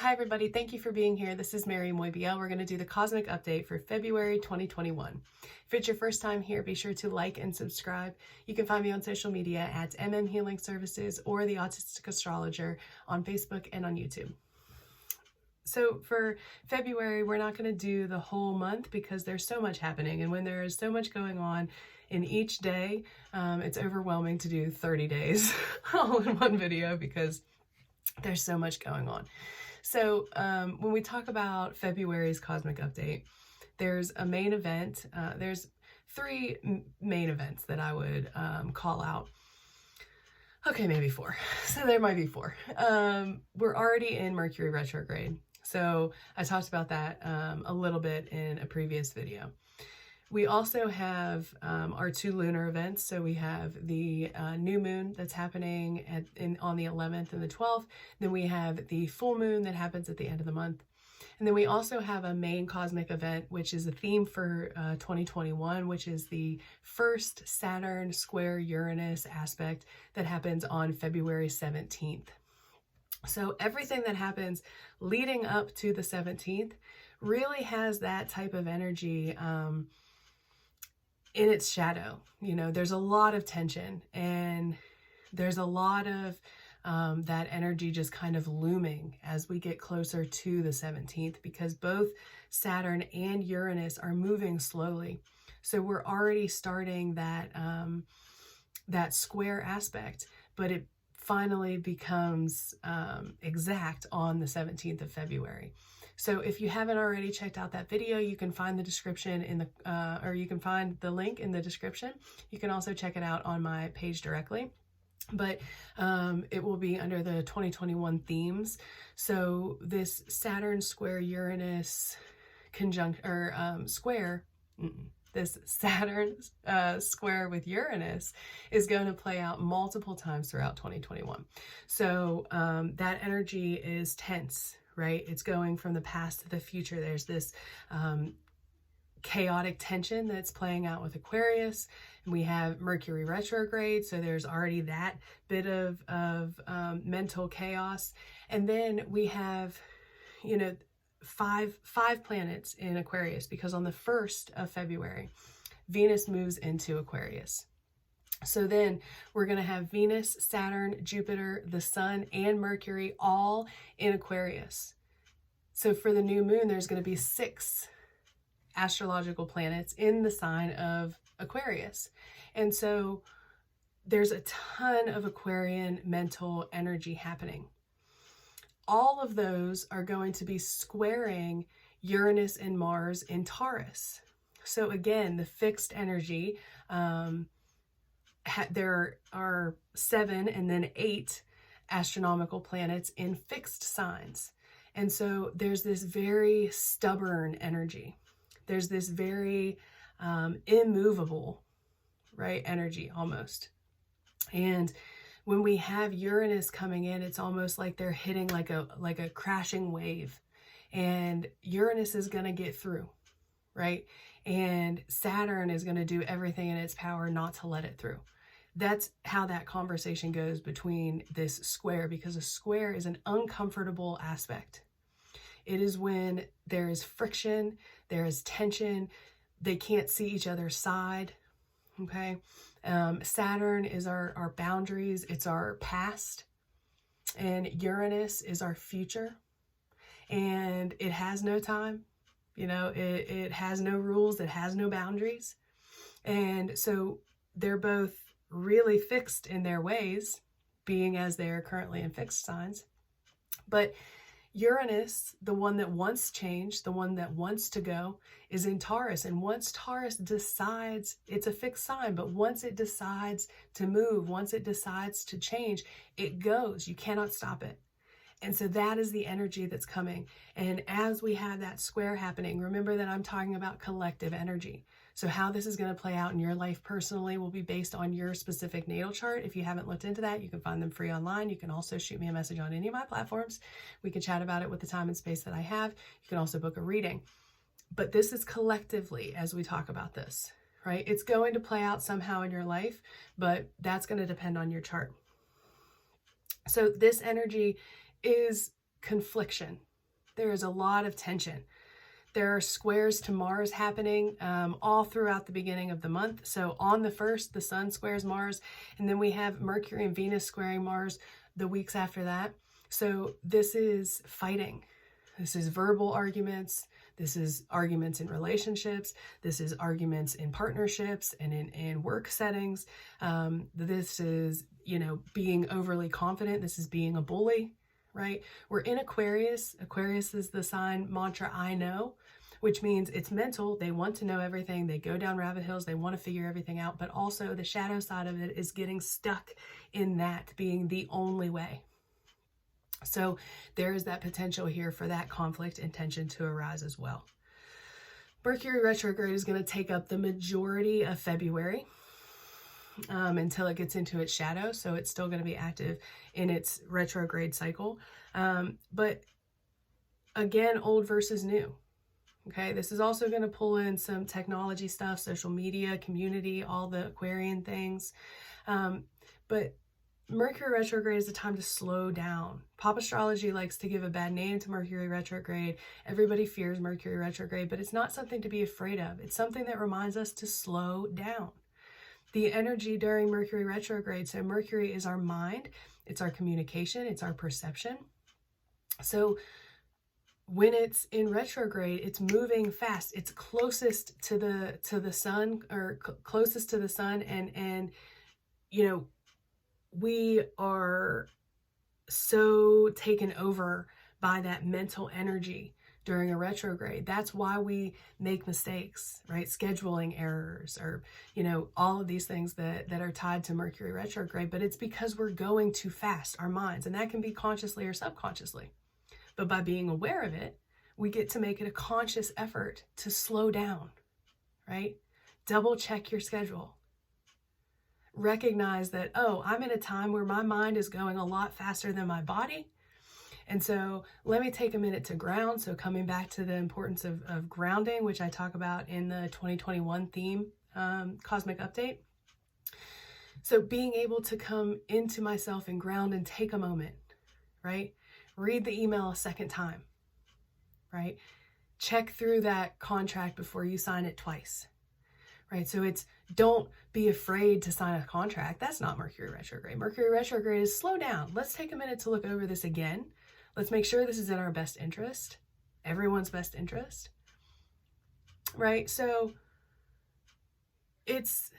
Hi everybody, thank you for being here. This is Mairi. We're going to do the cosmic update for February 2021. If it's your first time here, be sure to like and subscribe. You can find me on social media at mmhealingservices or the Autistic Astrologer on Facebook and on YouTube. So for February, we're not going to do the whole month because there's so much happening, and when there is so much going on in each day, it's overwhelming to do 30 days all in one video because there's so much going on. So when we talk about February's cosmic update, there's a main event. There's three main events that I would call out. Okay, maybe four. So there might be four. We're already in Mercury retrograde. So I talked about that a little bit in a previous video. We also have our two lunar events. So we have the new moon that's happening on the 11th and the 12th. Then we have the full moon that happens at the end of the month. And then we also have a main cosmic event, which is a theme for 2021, which is the first Saturn square Uranus aspect that happens on February 17th. So everything that happens leading up to the 17th really has that type of energy in its shadow. You know, there's a lot of tension, and there's a lot of that energy just kind of looming as we get closer to the 17th, because both Saturn and Uranus are moving slowly. So we're already starting that that square aspect, but it finally becomes exact on the 17th of February. So if you haven't already checked out that video, you can find the description in the, or you can find the link in the description. You can also check it out on my page directly, but it will be under the 2021 themes. So this Saturn square Uranus conjunct, or square, this Saturn square with Uranus is going to play out multiple times throughout 2021. So that energy is tense, right? It's going from the past to the future. There's this chaotic tension that's playing out with Aquarius, and we have Mercury retrograde. So there's already that bit of mental chaos. And then we have, you know, five planets in Aquarius, because on the 1st of February, Venus moves into Aquarius. So then we're going to have Venus, Saturn, Jupiter, the Sun, and Mercury all in Aquarius. So for the new moon, there's going to be 6 astrological planets in the sign of Aquarius. And so there's a ton of Aquarian mental energy happening. All of those are going to be squaring Uranus and Mars in Taurus. So again, the fixed energy, there are 7 and then 8 astronomical planets in fixed signs. And so there's this very stubborn energy. There's this very immovable, right, energy almost. And when we have Uranus coming in, it's almost like they're hitting like a crashing wave, and Uranus is going to get through, right? And Saturn is going to do everything in its power not to let it through. That's how that conversation goes between this square, because a square is an uncomfortable aspect. It is when there is friction, there is tension, they can't see each other's side, okay? Saturn is our boundaries, it's our past, and Uranus is our future, and it has no time, you know, it has no rules, it has no boundaries. And so they're both really fixed in their ways, being as they are currently in fixed signs. But Uranus, the one that wants change, the one that wants to go, is in Taurus. And once Taurus decides, it's a fixed sign, but once it decides to move, once it decides to change, it goes. You cannot stop it. And so that is the energy that's coming. And as we have that square happening, remember that I'm talking about collective energy. So how this is going to play out in your life personally will be based on your specific natal chart. If you haven't looked into that, you can find them free online. You can also shoot me a message on any of my platforms. We can chat about it with the time and space that I have. You can also book a reading. But this is collectively as we talk about this, right? It's going to play out somehow in your life, but that's going to depend on your chart. So this energy is confliction. There is a lot of tension. There are squares to Mars happening all throughout the beginning of the month. So on the 1st, the Sun squares Mars, and then we have Mercury and Venus squaring Mars the weeks after that. So this is fighting. This is verbal arguments. This is arguments in relationships. This is arguments in partnerships and in work settings. This is, being overly confident. This is being a bully, right? We're in Aquarius. Aquarius is the sign mantra I know, which means it's mental. They want to know everything. They go down rabbit hills. They want to figure everything out. But also the shadow side of it is getting stuck in that being the only way. So there is that potential here for that conflict and tension to arise as well. Mercury retrograde is going to take up the majority of February until it gets into its shadow. So it's still going to be active in its retrograde cycle. But again, old versus new. Okay, this is also going to pull in some technology stuff, social media, community, all the Aquarian things. But Mercury retrograde is a time to slow down. Pop astrology likes to give a bad name to Mercury retrograde. Everybody fears Mercury retrograde, but it's not something to be afraid of. It's something that reminds us to slow down. The energy during Mercury retrograde, so Mercury is our mind, it's our communication, it's our perception. So when it's in retrograde, it's moving fast. It's closest to the sun, or closest to the sun, and we are so taken over by that mental energy during a retrograde. That's why we make mistakes, right? Scheduling errors, or, all of these things that are tied to Mercury retrograde, but it's because we're going too fast, our minds, and that can be consciously or subconsciously. But by being aware of it, we get to make it a conscious effort to slow down, right? Double check your schedule. Recognize that, I'm in a time where my mind is going a lot faster than my body. And so let me take a minute to ground. So coming back to the importance of grounding, which I talk about in the 2021 theme cosmic update. So being able to come into myself and ground and take a moment, right? Read the email a second time, right? Check through that contract before you sign it twice. Right, so it's don't be afraid to sign a contract. That's not Mercury retrograde. Mercury retrograde is slow down. Let's take a minute to look over this again. Let's make sure this is in our best interest, everyone's best interest. Right, so it's,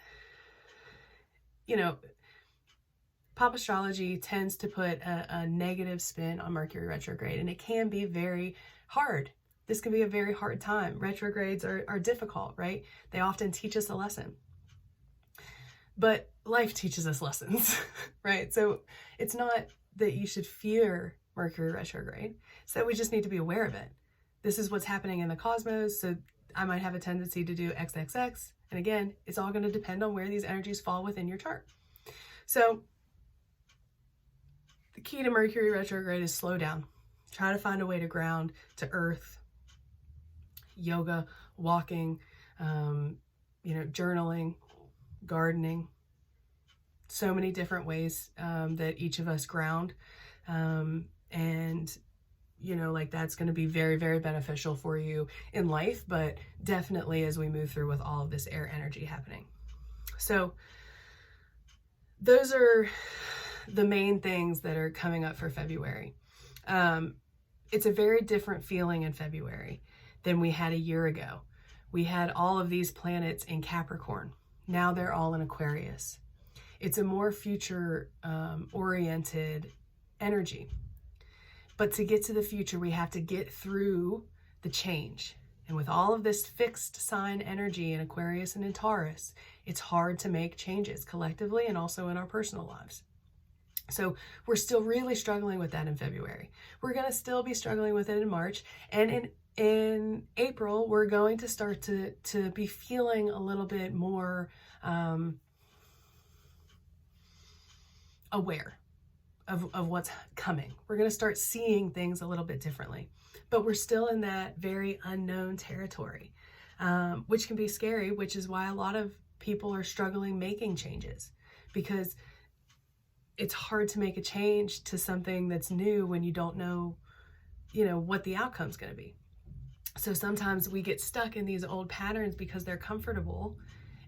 pop astrology tends to put a negative spin on Mercury retrograde, and it can be very hard. This can be a very hard time. Retrogrades are difficult, right? They often teach us a lesson. But life teaches us lessons, right? So it's not that you should fear Mercury retrograde. It's that we just need to be aware of it. This is what's happening in the cosmos. So I might have a tendency to do XXX. And again, it's all going to depend on where these energies fall within your chart. So the key to Mercury retrograde is slow down. Try to find a way to ground to earth. Yoga, walking, journaling, gardening, so many different ways that each of us ground. That's going to be very, very beneficial for you in life, but definitely as we move through with all of this air energy happening. So those are the main things that are coming up for February. It's a very different feeling in February than we had a year ago. We had all of these planets in Capricorn. Now they're all in Aquarius. It's a more future oriented energy. But to get to the future, we have to get through the change. And with all of this fixed sign energy in Aquarius and in Taurus, it's hard to make changes collectively and also in our personal lives. So we're still really struggling with that in February. We're going to still be struggling with it in March. And in April, we're going to start to be feeling a little bit more aware of what's coming. We're going to start seeing things a little bit differently. But we're still in that very unknown territory, which can be scary, which is why a lot of people are struggling making changes, because it's hard to make a change to something that's new when you don't know what the outcome's going to be. So sometimes we get stuck in these old patterns because they're comfortable,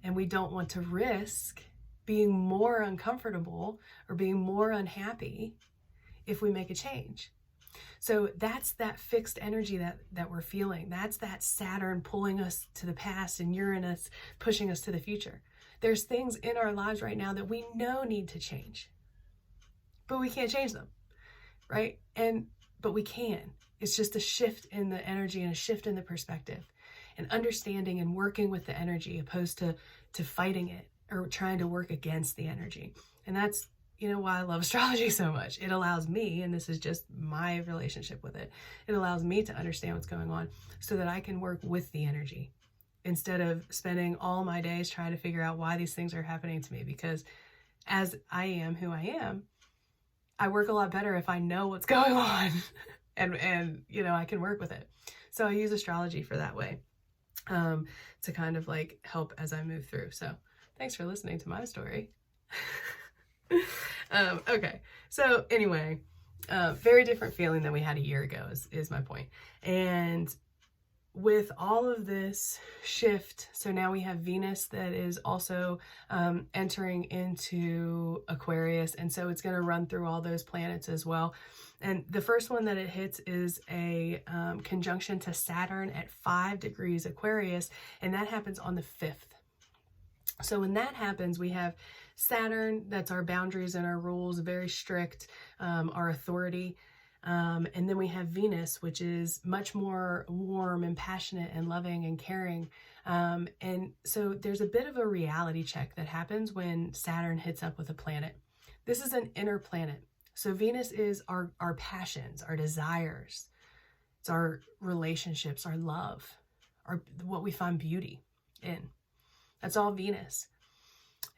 and we don't want to risk being more uncomfortable or being more unhappy if we make a change. So that's that fixed energy that we're feeling. That's that Saturn pulling us to the past and Uranus pushing us to the future. There's things in our lives right now that we know need to change, but we can't change them, right? But we can. It's just a shift in the energy and a shift in the perspective, and understanding and working with the energy opposed to fighting it or trying to work against the energy. And that's, why I love astrology so much. It allows me, and this is just my relationship with it, it allows me to understand what's going on so that I can work with the energy instead of spending all my days trying to figure out why these things are happening to me. Because as I am who I am, I work a lot better if I know what's going on and I can work with it. So I use astrology for that way, to kind of like help as I move through. So thanks for listening to my story. Okay. So anyway, very different feeling than we had a year ago is my point. And with all of this shift, so now we have Venus that is also entering into Aquarius, and so it's going to run through all those planets as well. And the first one that it hits is a conjunction to Saturn at 5 degrees Aquarius, and that happens on the 5th. So when that happens, we have Saturn, that's our boundaries and our rules, very strict, our authority. And then we have Venus, which is much more warm and passionate and loving and caring. And so there's a bit of a reality check that happens when Saturn hits up with a planet. This is an inner planet. So Venus is our passions, our desires. It's our relationships, our love, what we find beauty in. That's all Venus.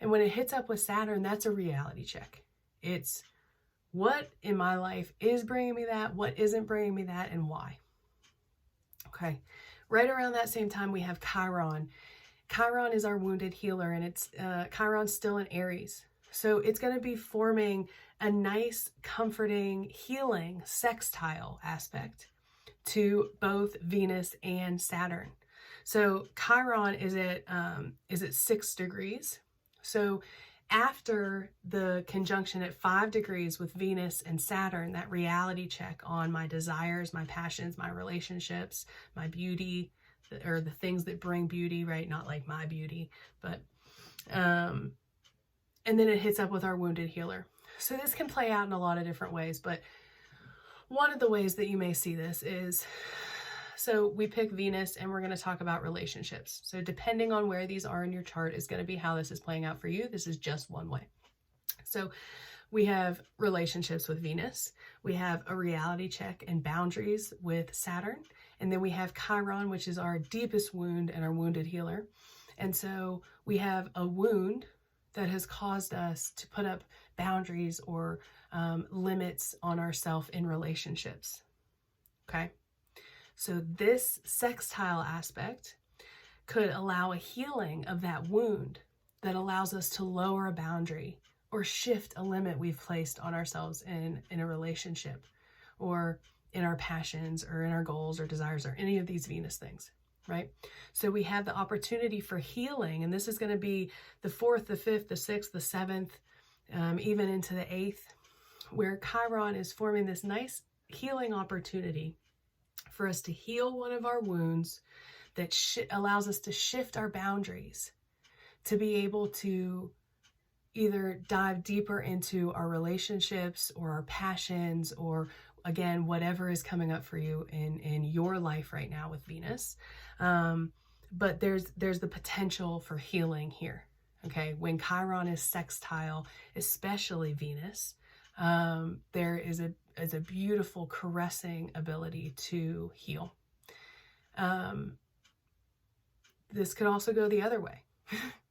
And when it hits up with Saturn, that's a reality check. It's what in my life is bringing me that, what isn't bringing me that, and why. Okay. Right around that same time, we have Chiron. Chiron is our wounded healer, and it's Chiron's still in Aries. So it's going to be forming a nice, comforting, healing sextile aspect to both Venus and Saturn. So Chiron is at 6 degrees. So after the conjunction at 5 degrees with Venus and Saturn, that reality check on my desires, my passions, my relationships, my beauty, or the things that bring beauty, right? Not like my beauty, but, and then it hits up with our wounded healer. So this can play out in a lot of different ways, but one of the ways that you may see this is, so we pick Venus and we're going to talk about relationships. So depending on where these are in your chart is going to be how this is playing out for you. This is just one way. So we have relationships with Venus. We have a reality check and boundaries with Saturn. And then we have Chiron, which is our deepest wound and our wounded healer. And so we have a wound that has caused us to put up boundaries or limits on ourselves in relationships. Okay. So this sextile aspect could allow a healing of that wound that allows us to lower a boundary or shift a limit we've placed on ourselves in a relationship or in our passions or in our goals or desires or any of these Venus things, right? So we have the opportunity for healing, and this is going to be the 4th, the 5th, the 6th, the 7th, even into the 8th, where Chiron is forming this nice healing opportunity for us to heal one of our wounds that allows us to shift our boundaries, to be able to either dive deeper into our relationships or our passions, or again, whatever is coming up for you in your life right now with Venus. But there's the potential for healing here. Okay. When Chiron is sextile, especially Venus, there is a beautiful caressing ability to heal. This could also go the other way,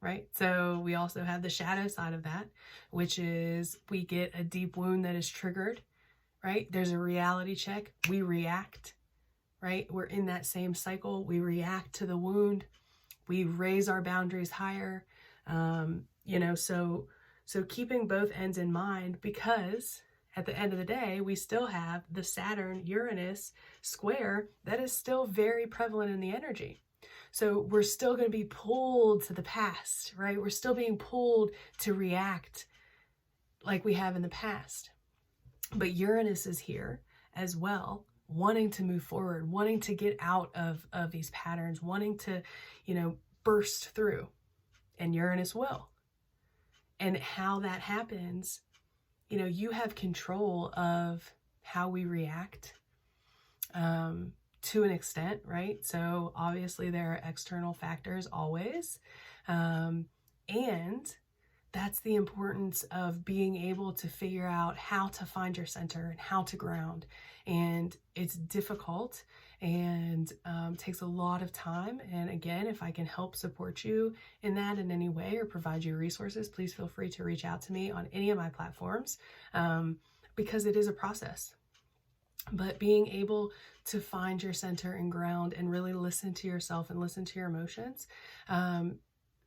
right? So we also have the shadow side of that, which is we get a deep wound that is triggered, right? There's a reality check. We react, right? We're in that same cycle. We react to the wound. We raise our boundaries higher. So keeping both ends in mind, because at the end of the day, we still have the Saturn-Uranus square that is still very prevalent in the energy. So we're still going to be pulled to the past, right? We're still being pulled to react like we have in the past. But Uranus is here as well, wanting to move forward, wanting to get out of these patterns, wanting to, burst through. And Uranus will. And how that happens, you have control of how we react to an extent, right? So obviously there are external factors always. And that's the importance of being able to figure out how to find your center and how to ground. And it's difficult and takes a lot of time. And again, if I can help support you in that in any way or provide you resources, please feel free to reach out to me on any of my platforms, because it is a process. But being able to find your center and ground and really listen to yourself and listen to your emotions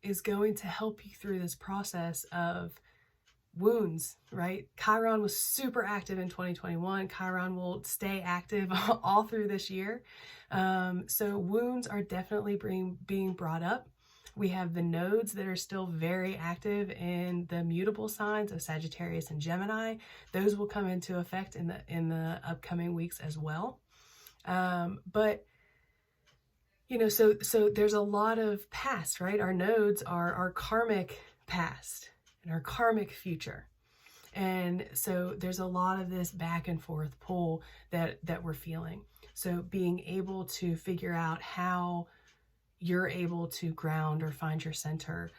is going to help you through this process of wounds, right? Chiron was super active in 2021. Chiron will stay active all through this year. So wounds are definitely being brought up. We have the nodes that are still very active in the mutable signs of Sagittarius and Gemini. Those will come into effect in the upcoming weeks as well. But so there's a lot of past, right? Our nodes are our karmic past and our karmic future. And so there's a lot of this back and forth pull that we're feeling. So being able to figure out how you're able to ground or find your center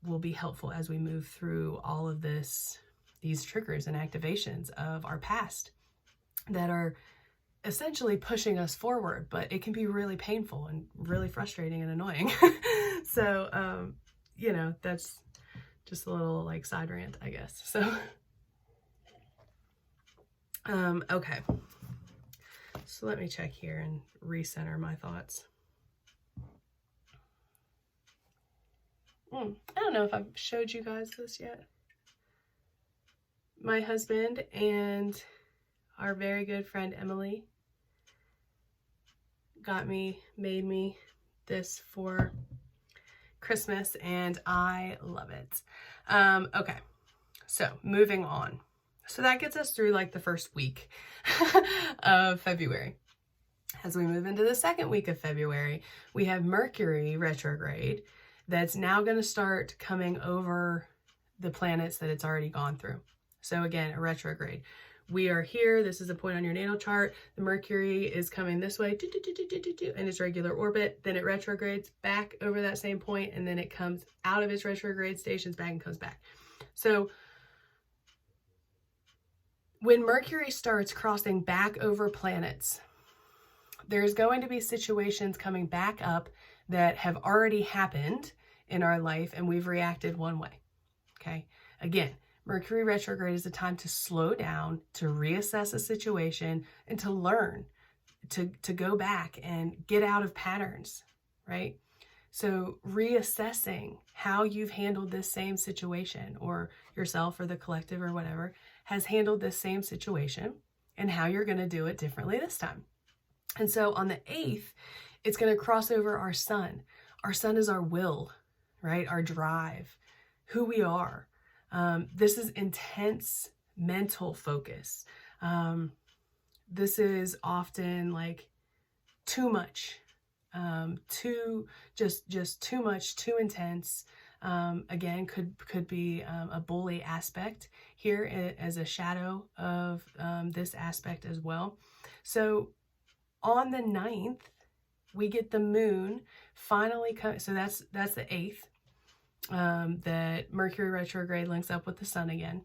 will be helpful as we move through all of these triggers and activations of our past that are essentially pushing us forward, but it can be really painful and really frustrating and annoying. So, that's just a little like side rant, I guess. So, okay. So let me check here and recenter my thoughts. I don't know if I've showed you guys this yet. My husband and our very good friend Emily made me this for Christmas, and I love it. Okay, so moving on. So that gets us through like the first week of February. As we move into the second week of February, we have Mercury retrograde that's now going to start coming over the planets that it's already gone through. So again, a retrograde. We are here. This is a point on your natal chart. The Mercury is coming this way in its regular orbit. Then it retrogrades back over that same point, and then it comes out of its retrograde stations back and comes back. So when Mercury starts crossing back over planets, there's going to be situations coming back up that have already happened in our life, and we've reacted one way. Okay. Again, Mercury retrograde is a time to slow down, to reassess a situation, and to learn, to go back and get out of patterns, right? So reassessing how you've handled this same situation, or yourself or the collective or whatever has handled this same situation, and how you're going to do it differently this time. And so on the 8th, it's going to cross over our sun. Our sun is our will, right? Our drive, who we are. This is intense mental focus. This is often like too much, just too much, too intense. Again, could be a bully aspect here as a shadow of this aspect as well. So on the 9th, we get the moon finally come. So that's the 8th. That Mercury retrograde links up with the sun again.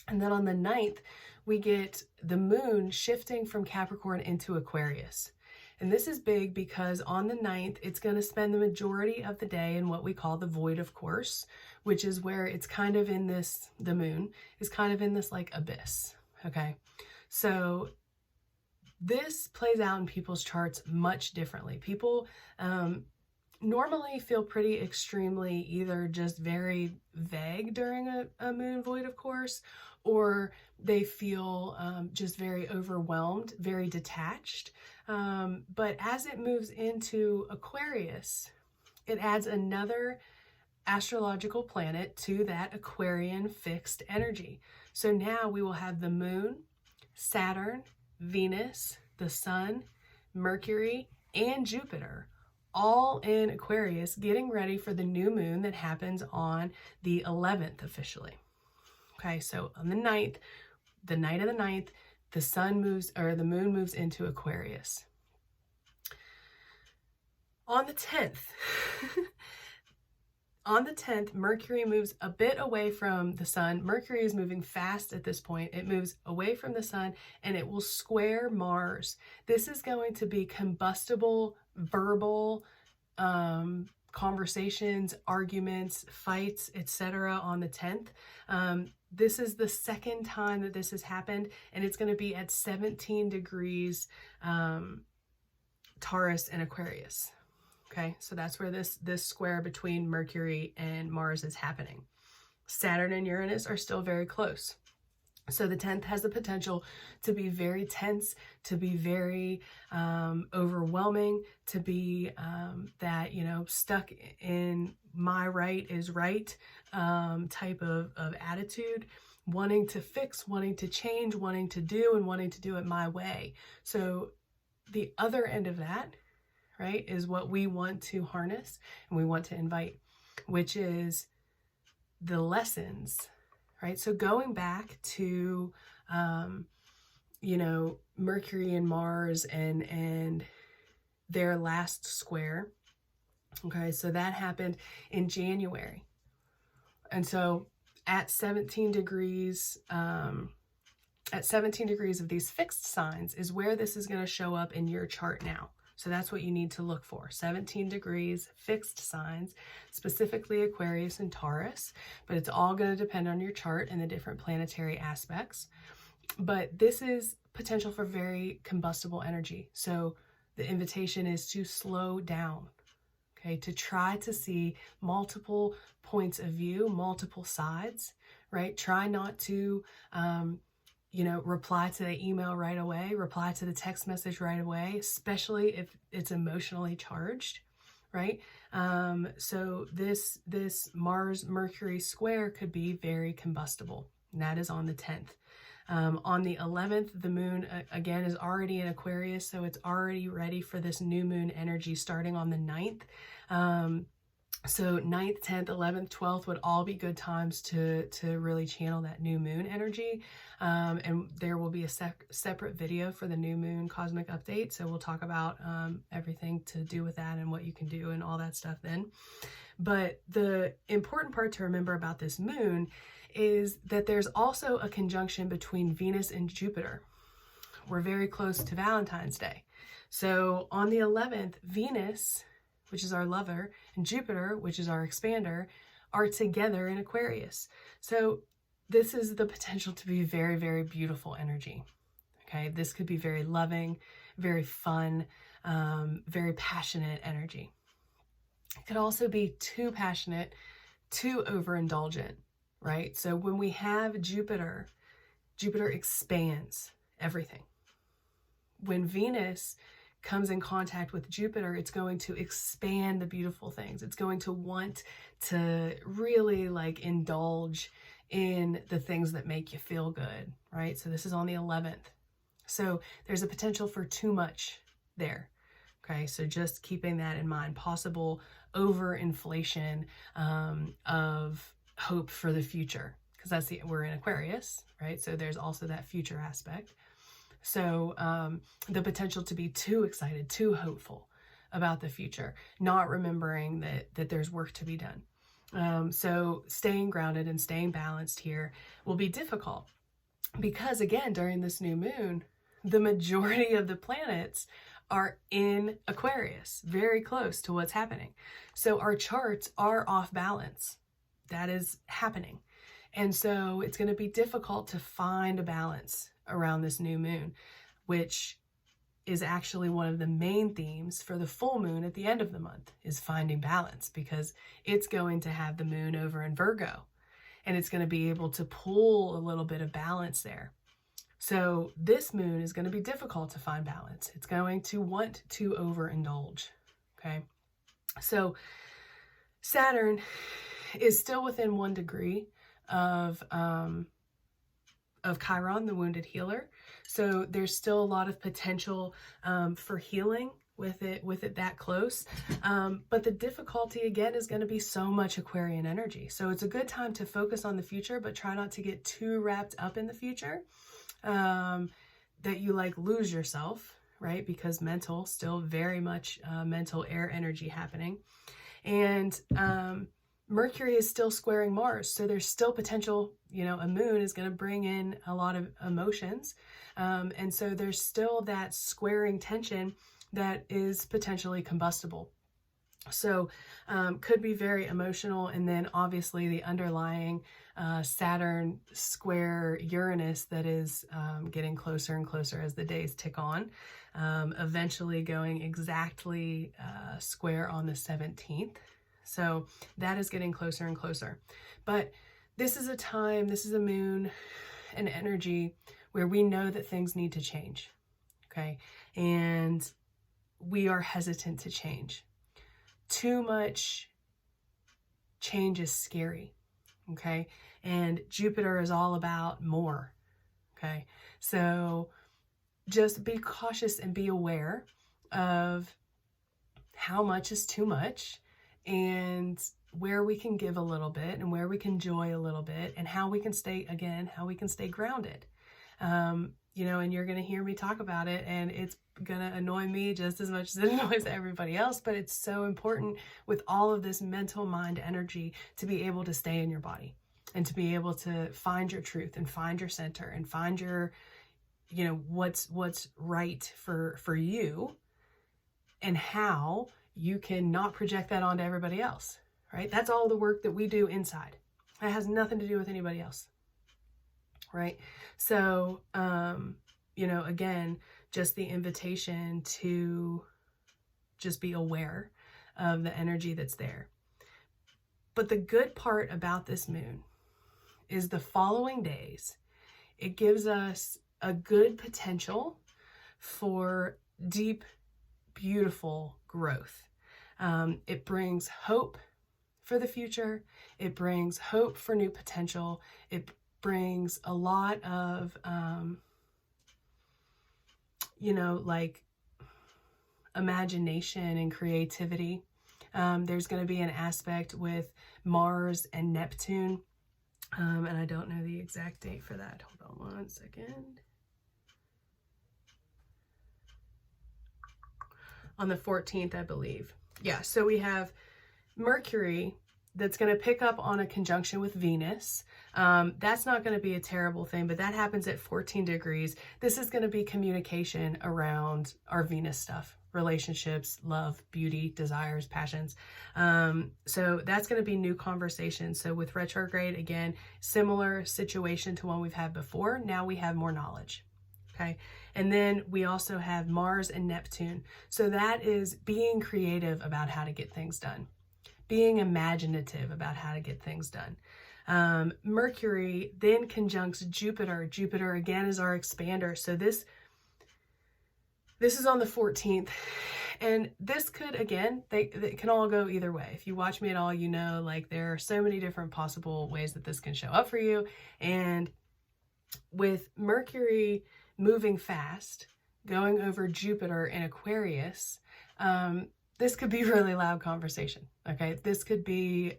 And then on the 9th, we get the moon shifting from Capricorn into Aquarius. And this is big because on the 9th, it's going to spend the majority of the day in what we call the void of course, which is where it's kind of in this, the moon is kind of in this like abyss. Okay. So this plays out in people's charts much differently. People, normally feel pretty extremely either just very vague during a moon void of course, or they feel just very overwhelmed, very detached. But as it moves into Aquarius, it adds another astrological planet to that Aquarian fixed energy. So now we will have the moon, Saturn, Venus, the sun, Mercury, and Jupiter all in Aquarius, getting ready for the new moon that happens on the 11th officially. Okay, so on the 9th, the night of the 9th, the sun moves, or the moon moves into Aquarius. On the 10th, on the 10th, Mercury moves a bit away from the sun. Mercury is moving fast at this point. It moves away from the sun and it will square Mars. This is going to be combustible, verbal conversations, arguments, fights, etc. on the 10th. This is the second time that this has happened, and it's going to be at 17 degrees Taurus and Aquarius. Okay, so that's where this square between Mercury and Mars is happening. Saturn and Uranus are still very close. So the 10th has the potential to be very tense, to be very overwhelming, to be that, stuck in my right is right type of attitude, wanting to fix, wanting to change, wanting to do, and wanting to do it my way. So the other end of that, right, is what we want to harness and we want to invite, which is the lessons, right? So going back to, Mercury and Mars and their last square. Okay, so that happened in January. And so at 17 degrees, of these fixed signs is where this is going to show up in your chart now. So that's what you need to look for. 17 degrees, fixed signs, specifically Aquarius and Taurus, but it's all going to depend on your chart and the different planetary aspects. But this is potential for very combustible energy. So the invitation is to slow down, okay, to try to see multiple points of view, multiple sides, right? Try not to, reply to the email right away, reply to the text message right away, especially if it's emotionally charged, right? So this Mars-Mercury square could be very combustible, and that is on the 10th. On the 11th, the moon, again, is already in Aquarius, so it's already ready for this new moon energy starting on the 9th. So 9th, 10th, 11th, 12th would all be good times to really channel that new moon energy. And there will be a separate video for the new moon cosmic update. So we'll talk about everything to do with that and what you can do and all that stuff then. But the important part to remember about this moon is that there's also a conjunction between Venus and Jupiter. We're very close to Valentine's Day. So on the 11th, Venus, which is our lover, and Jupiter, which is our expander, are together in Aquarius. So this is the potential to be very, very beautiful energy. Okay, this could be very loving, very fun, very passionate energy. It could also be too passionate, too overindulgent, right? So when we have Jupiter expands everything. When Venus comes in contact with Jupiter, it's going to expand the beautiful things. It's going to want to really indulge in the things that make you feel good, right? So this is on the 11th. So there's a potential for too much there. Okay, so just keeping that in mind, possible overinflation of hope for the future, because we're in Aquarius, right? So there's also that future aspect. So the potential to be too excited, too hopeful about the future, not remembering that there's work to be done. So staying grounded and staying balanced here will be difficult because, again, during this new moon, the majority of the planets are in Aquarius, very close to what's happening. So our charts are off balance. That is happening. And so it's going to be difficult to find a balance around this new moon, which is actually one of the main themes for the full moon at the end of the month, is finding balance, because it's going to have the moon over in Virgo. and it's going to be able to pull a little bit of balance there. So this moon is going to be difficult to find balance. It's going to want to overindulge. Okay. So Saturn is still within 1 degree of Chiron, the wounded healer. So there's still a lot of potential for healing with it that close. But the difficulty again is going to be so much Aquarian energy. So it's a good time to focus on the future, but try not to get too wrapped up in the future that you like lose yourself, right? Because mental, still very much mental air energy happening. And Mercury is still squaring Mars, so there's still potential, you know, a moon is going to bring in a lot of emotions. And so there's still that squaring tension that is potentially combustible. So could be very emotional. And then obviously the underlying Saturn square Uranus that is getting closer and closer as the days tick on, eventually going exactly square on the 17th. So that is getting closer and closer. But this is a time, this is a moon, an energy where we know that things need to change, okay? And we are hesitant to change. Too much change is scary, okay? And Jupiter is all about more, okay? So just be cautious and be aware of how much is too much, and where we can give a little bit and where we can joy a little bit, and how we can stay grounded. You know, and you're going to hear me talk about it, and it's going to annoy me just as much as it annoys everybody else, but it's so important with all of this mental mind energy to be able to stay in your body and to be able to find your truth and find your center and find your, you know, what's right for you, and how you can not project that onto everybody else, right? That's all the work that we do inside. It has nothing to do with anybody else, right? So, you know, again, just the invitation to just be aware of the energy that's there. But the good part about this moon is the following days, it gives us a good potential for deep, beautiful growth. It brings hope for the future. It brings hope for new potential. It brings a lot of, you know, like imagination and creativity. There's going to be an aspect with Mars and Neptune. And I don't know the exact date for that. Hold on one second. On the 14th, I believe. Yeah, so we have Mercury that's going to pick up on a conjunction with Venus. That's not going to be a terrible thing, but that happens at 14 degrees. This is going to be communication around our Venus stuff, relationships, love, beauty, desires, passions. So that's going to be new conversation. So with retrograde, again, similar situation to one we've had before. Now we have more knowledge. Okay. And then we also have Mars and Neptune. So that is being creative about how to get things done, being imaginative about how to get things done. Mercury then conjuncts Jupiter. Jupiter again is our expander. So this is on the 14th. And this could, again, they can all go either way. If you watch me at all, you know, like there are so many different possible ways that this can show up for you. And with Mercury moving fast, going over Jupiter in Aquarius, this could be really loud conversation, okay? This could be,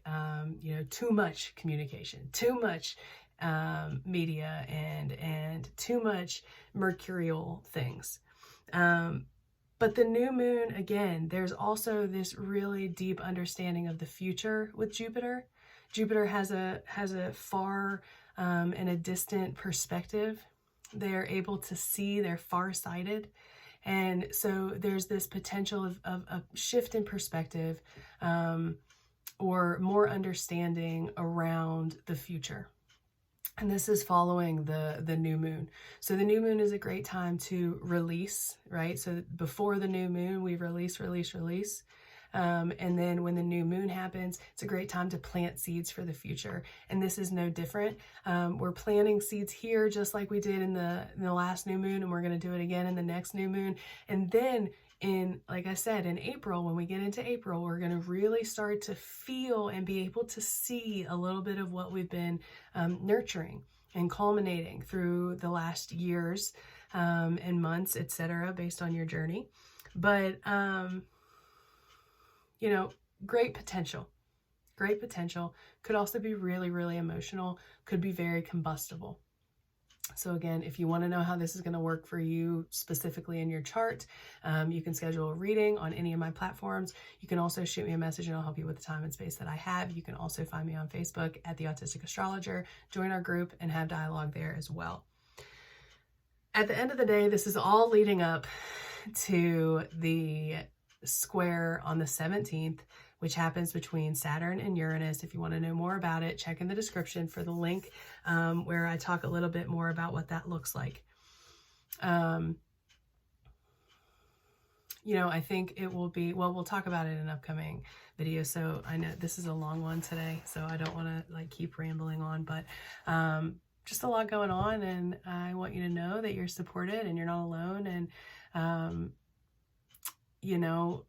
you know, too much communication, too much media, and too much mercurial things. But the new moon, again, there's also this really deep understanding of the future with Jupiter. Jupiter has a far and a distant perspective. They're able to see, they're farsighted. And so there's this potential of a shift in perspective or more understanding around the future. And this is following the new moon. So the new moon is a great time to release, right? So before the new moon, we release. And then when the new moon happens, it's a great time to plant seeds for the future. And this is no different. We're planting seeds here just like we did in the last new moon, and we're going to do it again in the next new moon. And then like I said, in April, when we get into April, we're going to really start to feel and be able to see a little bit of what we've been nurturing and culminating through the last years and months, etc., based on your journey. But, you know, great potential. Great potential. Could also be really, really emotional. Could be very combustible. So again, if you want to know how this is going to work for you specifically in your chart, you can schedule a reading on any of my platforms. You can also shoot me a message and I'll help you with the time and space that I have. You can also find me on Facebook at the Autistic Astrologer, join our group and have dialogue there as well. At the end of the day, this is all leading up to the square on the 17th, which happens between Saturn and Uranus. If you want to know more about it, check in the description for the link where I talk a little bit more about what that looks like. You know, I think it will be, well, we'll talk about it in an upcoming video. So I know this is a long one today, so I don't want to like keep rambling on, but just a lot going on, and I want you to know that you're supported and you're not alone. And, you know,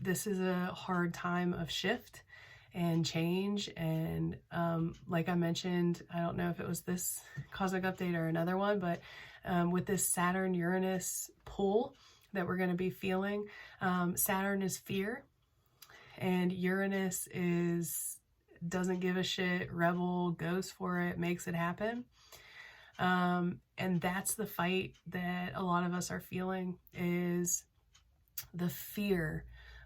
this is a hard time of shift and change. And like I mentioned, I don't know if it was this cosmic update or another one, but with this Saturn-Uranus pull that we're going to be feeling, Saturn is fear and Uranus doesn't give a shit, rebel, goes for it, makes it happen. And that's the fight that a lot of us are feeling, is the fear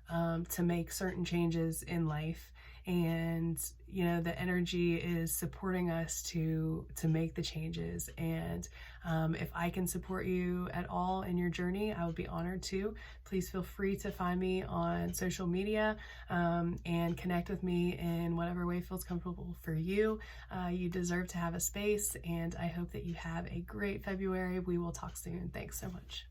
to make certain changes in life. And, you know, the energy is supporting us to make the changes. And if I can support you at all in your journey, I would be honored to. Please feel free to find me on social media and connect with me in whatever way feels comfortable for you. You deserve to have a space, and I hope that you have a great February. We will talk soon. Thanks so much.